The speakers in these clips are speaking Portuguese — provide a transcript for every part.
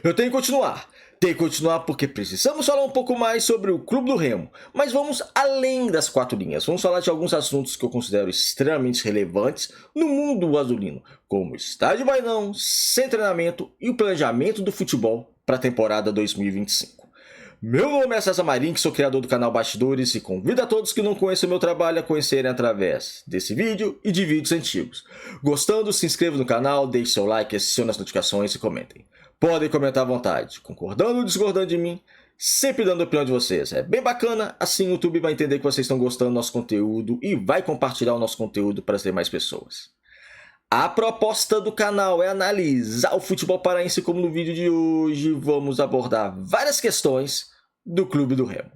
Eu tenho que continuar. Tem que continuar porque precisamos falar um pouco mais sobre o Clube do Remo, mas vamos além das quatro linhas. Vamos falar de alguns assuntos que eu considero extremamente relevantes no mundo azulino, como o estádio Bainão, sem treinamento e o planejamento do futebol para a temporada 2025. Meu nome é César Marim, sou criador do canal Bastidores e convido a todos que não conhecem o meu trabalho a conhecerem através desse vídeo e de vídeos antigos. Gostando, se inscreva no canal, deixe seu like, acione as notificações e comentem. Podem comentar à vontade, concordando ou discordando de mim, sempre dando a opinião de vocês. É bem bacana, assim o YouTube vai entender que vocês estão gostando do nosso conteúdo e vai compartilhar o nosso conteúdo para as demais pessoas. A proposta do canal é analisar o futebol paraense, como no vídeo de hoje vamos abordar várias questões do Clube do Remo.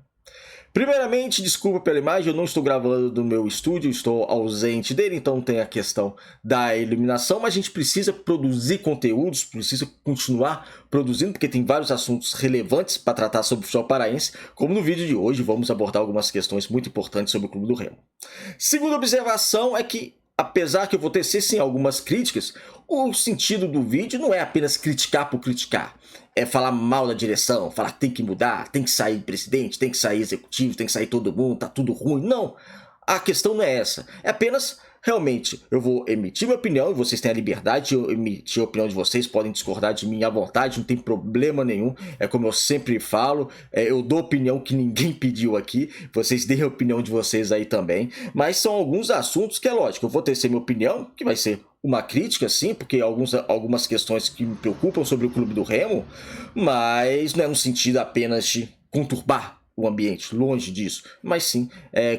Primeiramente, desculpa pela imagem, eu não estou gravando do meu estúdio, estou ausente dele, então tem a questão da iluminação, mas a gente precisa produzir conteúdos, precisa continuar produzindo, porque tem vários assuntos relevantes para tratar sobre o futebol paraense, como no vídeo de hoje vamos abordar algumas questões muito importantes sobre o Clube do Remo. Segunda observação é que, apesar que eu vou tecer sim algumas críticas, o sentido do vídeo não é apenas criticar por criticar. É falar mal da direção, falar que tem que mudar, tem que sair presidente, tem que sair executivo, tem que sair todo mundo, tá tudo ruim. Não, a questão não é essa. É apenas, realmente, eu vou emitir minha opinião e vocês têm a liberdade de emitir a opinião de vocês, podem discordar de mim à vontade, não tem problema nenhum. É como eu sempre falo, eu dou opinião que ninguém pediu aqui, vocês deem a opinião de vocês aí também. Mas são alguns assuntos que é lógico, eu vou tecer minha opinião, que vai ser uma crítica, sim, porque algumas questões que me preocupam sobre o Clube do Remo, mas não é no sentido apenas de conturbar o ambiente, longe disso, mas sim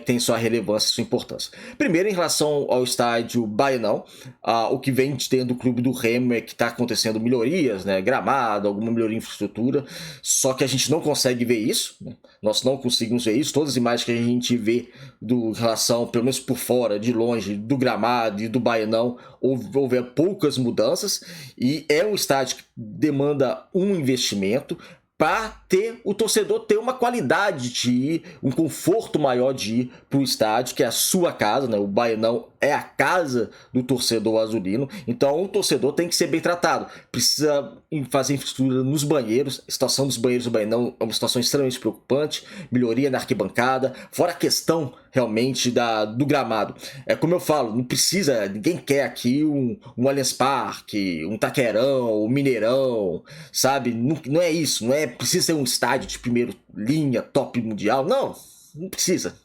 tem sua relevância e sua importância. Primeiro, em relação ao estádio Bainão, o que vem tendo o Clube do Remo é que está acontecendo melhorias, né, gramado, alguma melhoria em infraestrutura, só que a gente não consegue ver isso, né? Nós não conseguimos ver isso, todas as imagens que a gente vê em relação, pelo menos por fora, de longe, do gramado e do Bainão, houve poucas mudanças, e é um estádio que demanda um investimento para ter o torcedor ter uma qualidade de ir, um conforto maior de ir para o estádio, que é a sua casa, né? O Bainão é a casa do torcedor azulino, então o torcedor tem que ser bem tratado. Precisa fazer infraestrutura nos banheiros, a situação dos banheiros do Bainão é uma situação extremamente preocupante, melhoria na arquibancada, fora a questão realmente do gramado. É como eu falo, não precisa, ninguém quer aqui um Allianz Parque, um Taquerão, um Mineirão, sabe? Não é isso, não é precisa ser um estádio de primeira linha, top mundial, não precisa.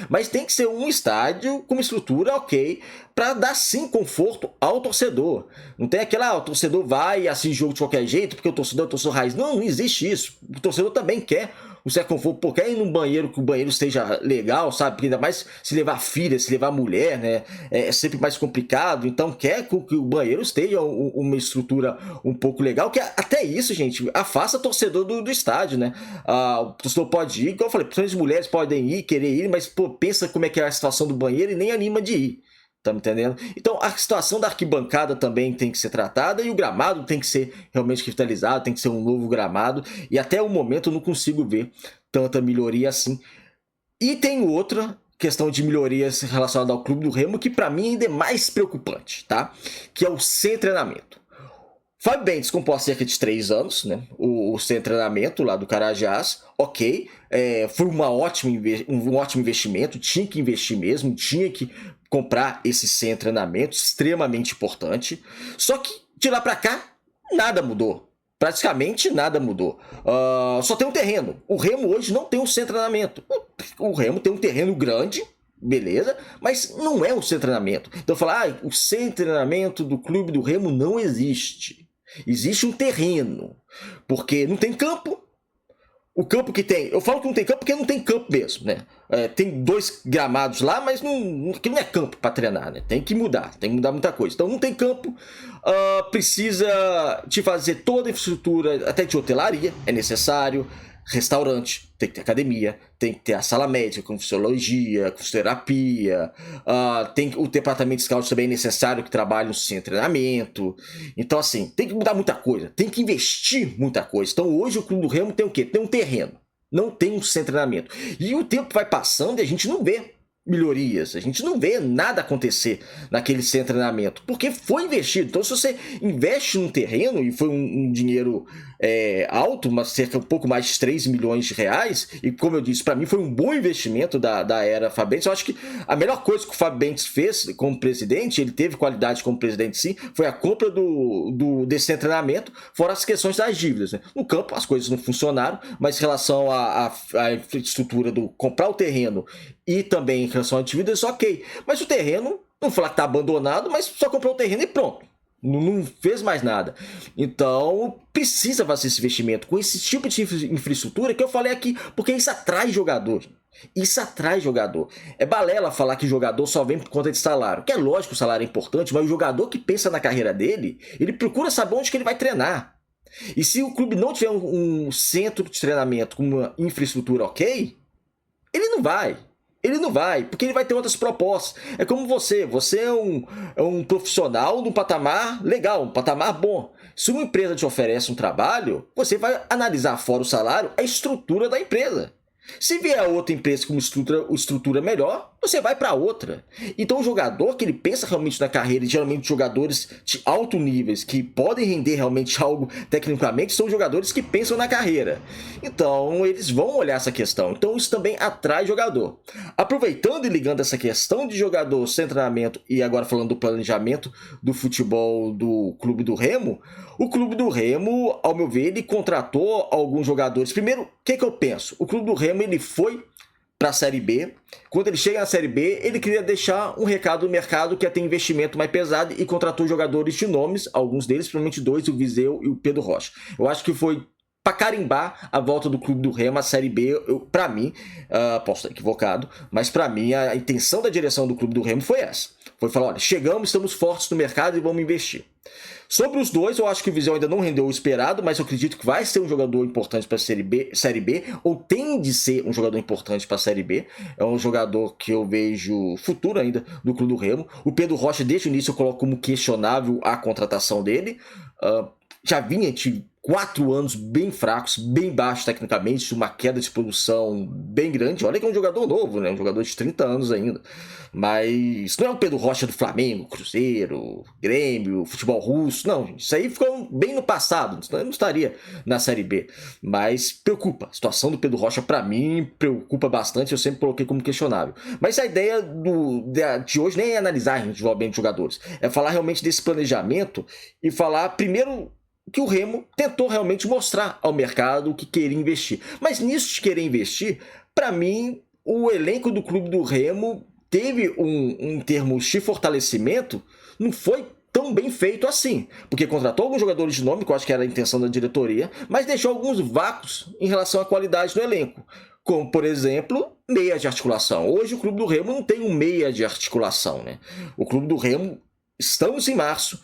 Mas tem que ser um estádio com uma estrutura ok, para dar sim conforto ao torcedor. Não tem aquela, o torcedor vai e assiste jogo de qualquer jeito, porque o torcedor é o torcedor raiz. Não existe isso. O torcedor também quer o certo conforto, porque ir num banheiro, que o banheiro esteja legal, sabe? Porque ainda mais se levar filha, se levar mulher, né? É sempre mais complicado. Então quer que o banheiro esteja uma estrutura um pouco legal, que até isso, gente, afasta o torcedor do estádio, né? O torcedor pode ir, igual eu falei, principalmente as mulheres podem ir, querer ir, mas pô, pensa como é que é a situação do banheiro e nem anima de ir. Tá me entendendo? Então a situação da arquibancada também tem que ser tratada e o gramado tem que ser realmente revitalizado, tem que ser um novo gramado, e até o momento eu não consigo ver tanta melhoria assim. E tem outra questão de melhorias relacionada ao Clube do Remo que para mim ainda é mais preocupante, tá? Que é o sem treinamento. Fábio Bentes compôs há cerca de 3 anos, né? O sem treinamento lá do Carajás, ok, foi um ótimo investimento, tinha que investir mesmo, tinha que comprar esse sem treinamento, extremamente importante, só que de lá para cá, nada mudou. Praticamente nada mudou. Só tem um terreno. O Remo hoje não tem um sem treinamento. O Remo tem um terreno grande, beleza, mas não é um sem treinamento. Então falar, o sem treinamento do Clube do Remo não existe. Existe um terreno, porque não tem campo. O campo que tem, eu falo que não tem campo porque não tem campo mesmo, né? Tem 2 gramados lá, mas aquilo não é campo para treinar, né? Tem que mudar muita coisa. Então não tem campo, precisa de fazer toda a infraestrutura, até de hotelaria, é necessário. Restaurante, tem que ter academia, tem que ter a sala médica com fisiologia, com fisioterapia, tem o departamento de scout também é necessário que trabalhe no centro de treinamento. Então assim, tem que mudar muita coisa, tem que investir muita coisa. Então hoje o Clube do Remo tem o quê? Tem um terreno, não tem um centro de treinamento. E o tempo vai passando e a gente não vê melhorias, a gente não vê nada acontecer naquele centro de treinamento, porque foi investido. Então, se você investe num terreno, e foi um dinheiro alto, cerca um pouco mais de 3 milhões de reais, e como eu disse, para mim foi um bom investimento da era Fabentes. Eu acho que a melhor coisa que o Fabentes fez como presidente, ele teve qualidade como presidente sim, foi a compra desse centro de treinamento, fora as questões das dívidas, né? No campo as coisas não funcionaram, mas em relação à infraestrutura do comprar o terreno e também em relação a dívidas, ok. Mas o terreno, não vou falar que está abandonado, mas só comprou o terreno e pronto. Não fez mais nada. Então, precisa fazer esse investimento com esse tipo de infraestrutura que eu falei aqui, porque isso atrai jogador. Isso atrai jogador. É balela falar que jogador só vem por conta de salário. Que é lógico que o salário é importante, mas o jogador que pensa na carreira dele, ele procura saber onde que ele vai treinar. E se o clube não tiver um centro de treinamento com uma infraestrutura ok, ele não vai. Ele não vai, porque ele vai ter outras propostas. É como você é um profissional de um patamar legal, um patamar bom. Se uma empresa te oferece um trabalho, você vai analisar fora o salário a estrutura da empresa. Se vier outra empresa com uma estrutura melhor, você vai para outra. Então o jogador que ele pensa realmente na carreira, e geralmente jogadores de alto nível, que podem render realmente algo tecnicamente, são jogadores que pensam na carreira. Então eles vão olhar essa questão. Então isso também atrai jogador. Aproveitando e ligando essa questão de jogador sem treinamento, e agora falando do planejamento do futebol do Clube do Remo, o Clube do Remo, ao meu ver, ele contratou alguns jogadores. Primeiro, o que eu penso? O Clube do Remo ele foi para a Série B. Quando ele chega na Série B, ele queria deixar um recado no mercado que ia ter investimento mais pesado e contratou jogadores de nomes, alguns deles, principalmente dois, o Viseu e o Pedro Rocha. Eu acho que foi para carimbar a volta do Clube do Remo à Série B, para mim, posso estar equivocado, mas para mim a intenção da direção do Clube do Remo foi essa. Foi falar, olha, chegamos, estamos fortes no mercado e vamos investir. Sobre os dois, eu acho que o Viseu ainda não rendeu o esperado, mas eu acredito que vai ser um jogador importante para a Série B, ou tem de ser um jogador importante para a Série B. É um jogador que eu vejo futuro ainda do Clube do Remo. O Pedro Rocha, desde o início, eu coloco como questionável a contratação dele. Já vinha de 4 anos bem fracos, bem baixos tecnicamente, uma queda de produção bem grande. Olha que é um jogador novo, né? Um jogador de 30 anos ainda. Mas não é o Pedro Rocha do Flamengo, Cruzeiro, Grêmio, futebol russo. Não, isso aí ficou bem no passado. Não estaria na Série B. Mas preocupa. A situação do Pedro Rocha, para mim, preocupa bastante. Eu sempre coloquei como questionável. Mas a ideia de hoje nem é analisar individualmente os jogadores. É falar realmente desse planejamento e falar primeiro que o Remo tentou realmente mostrar ao mercado que queria investir. Mas nisso de querer investir, para mim, o elenco do Clube do Remo teve em termos de fortalecimento, não foi tão bem feito assim. Porque contratou alguns jogadores de nome, que eu acho que era a intenção da diretoria, mas deixou alguns vácuos em relação à qualidade do elenco. Como, por exemplo, meia de articulação. Hoje o Clube do Remo não tem um meia de articulação, né? O Clube do Remo, estamos em março,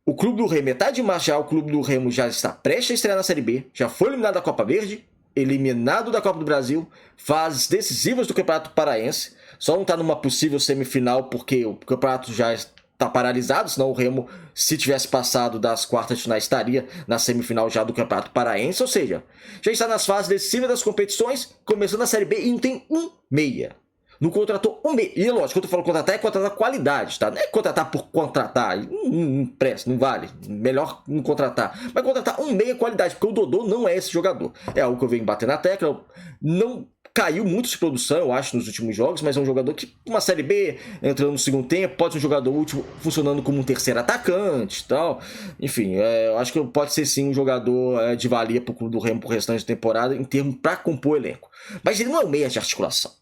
o Clube do Remo, metade de março já, o Clube do Remo já está prestes a estrear na Série B, já foi eliminado da Copa Verde, eliminado da Copa do Brasil, fases decisivas do Campeonato Paraense, só não está numa possível semifinal porque o campeonato já está paralisado, senão o Remo, se tivesse passado das quartas de finais, estaria na semifinal já do Campeonato Paraense, ou seja, já está nas fases decisivas das competições, começando a Série B e não tem um meia. Não contratou um meia. E lógico, quando eu falo contratar, é contratar qualidade, tá? Não é contratar por contratar. Não presta, não vale. Melhor não contratar. Mas contratar um meia qualidade, porque o Dodô não é esse jogador. É algo que eu venho bater na tecla. Não caiu muito de produção, eu acho, nos últimos jogos, mas é um jogador que, uma Série B, entrando no segundo tempo, pode ser um jogador último, funcionando como um terceiro atacante e tal. Enfim, eu acho que pode ser sim um jogador de valia pro Clube do Remo pro restante da temporada, em termos para compor o elenco. Mas ele não é um meia de articulação.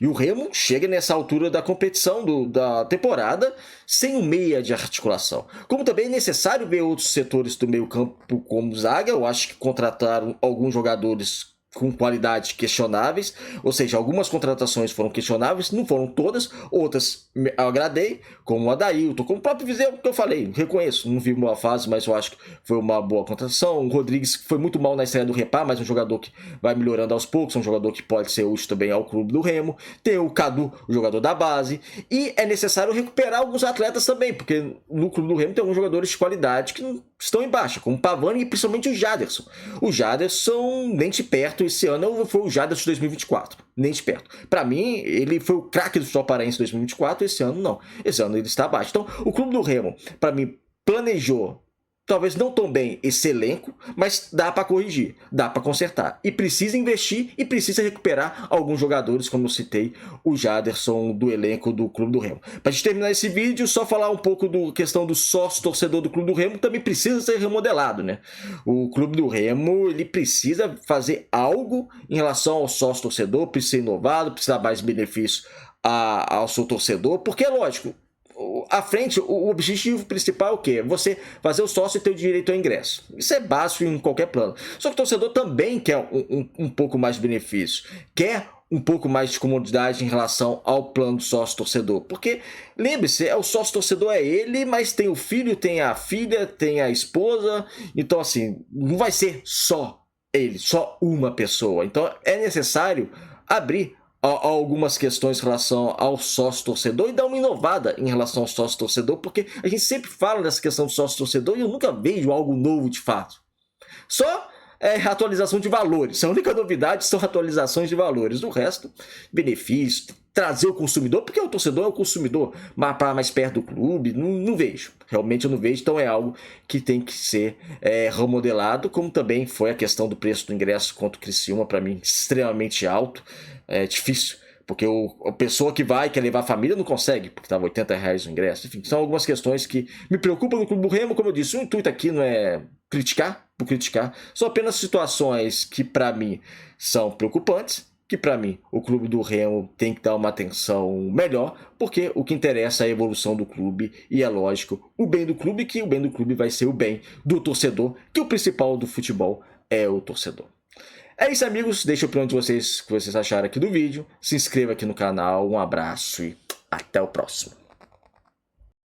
E o Remo chega nessa altura da competição da temporada sem um meia de articulação. Como também é necessário ver outros setores do meio campo como zaga. Eu acho que contrataram alguns jogadores com qualidades questionáveis, ou seja, algumas contratações foram questionáveis, não foram todas, outras eu agradei, como o Adailton, como o próprio Viseu, que eu falei, reconheço, não vi boa fase, mas eu acho que foi uma boa contratação. O Rodrigues foi muito mal na estreia do Repá, mas um jogador que vai melhorando aos poucos, um jogador que pode ser útil também ao Clube do Remo. Tem o Cadu, o jogador da base, e é necessário recuperar alguns atletas também, porque no Clube do Remo tem alguns jogadores de qualidade que estão em baixa, como o Pavani e principalmente o Jaderson. O Jaderson, nem de perto, esse ano foi o Jaderson de 2024. nem de perto. Para mim, ele foi o craque do futebol paraense em 2024, esse ano não. Esse ano ele está abaixo. Então, o Clube do Remo, para mim, planejou talvez não tão bem esse elenco, mas dá para corrigir, dá para consertar. E precisa investir e precisa recuperar alguns jogadores, como eu citei, o Jaderson do elenco do Clube do Remo. Para a gente terminar esse vídeo, só falar um pouco da questão do sócio torcedor do Clube do Remo, também precisa ser remodelado, né? O Clube do Remo, ele precisa fazer algo em relação ao sócio torcedor, precisa ser inovado, precisa dar mais benefício ao seu torcedor, porque é lógico, à frente, o objetivo principal é o quê? Você fazer o sócio ter o direito ao ingresso. Isso é básico em qualquer plano. Só que o torcedor também quer um pouco mais de benefício, quer um pouco mais de comodidade em relação ao plano do sócio-torcedor. Porque, lembre-se, o sócio-torcedor é ele, mas tem o filho, tem a filha, tem a esposa. Então, assim, não vai ser só ele, só uma pessoa. Então, é necessário abrir algumas questões em relação ao sócio-torcedor e dar uma inovada em relação ao sócio-torcedor, porque a gente sempre fala dessa questão do sócio-torcedor e eu nunca vejo algo novo de fato. Só atualização de valores. A única novidade são atualizações de valores. O resto, benefício, trazer o consumidor, porque o torcedor é o consumidor, para mais perto do clube, não vejo. Realmente eu não vejo, então é algo que tem que ser remodelado, como também foi a questão do preço do ingresso contra o Criciúma, para mim, extremamente alto. É difícil, porque a pessoa que vai, quer levar a família, não consegue, porque estava R$80 o ingresso. Enfim, são algumas questões que me preocupam no Clube do Remo. Como eu disse, o intuito aqui não é criticar por criticar, são apenas situações que para mim são preocupantes, que para mim o Clube do Remo tem que dar uma atenção melhor, porque o que interessa é a evolução do clube e é lógico, o bem do clube, que o bem do clube vai ser o bem do torcedor, que o principal do futebol é o torcedor. É isso, amigos, deixa a opinião de vocês, o que vocês acharam aqui do vídeo, se inscreva aqui no canal, um abraço e até o próximo.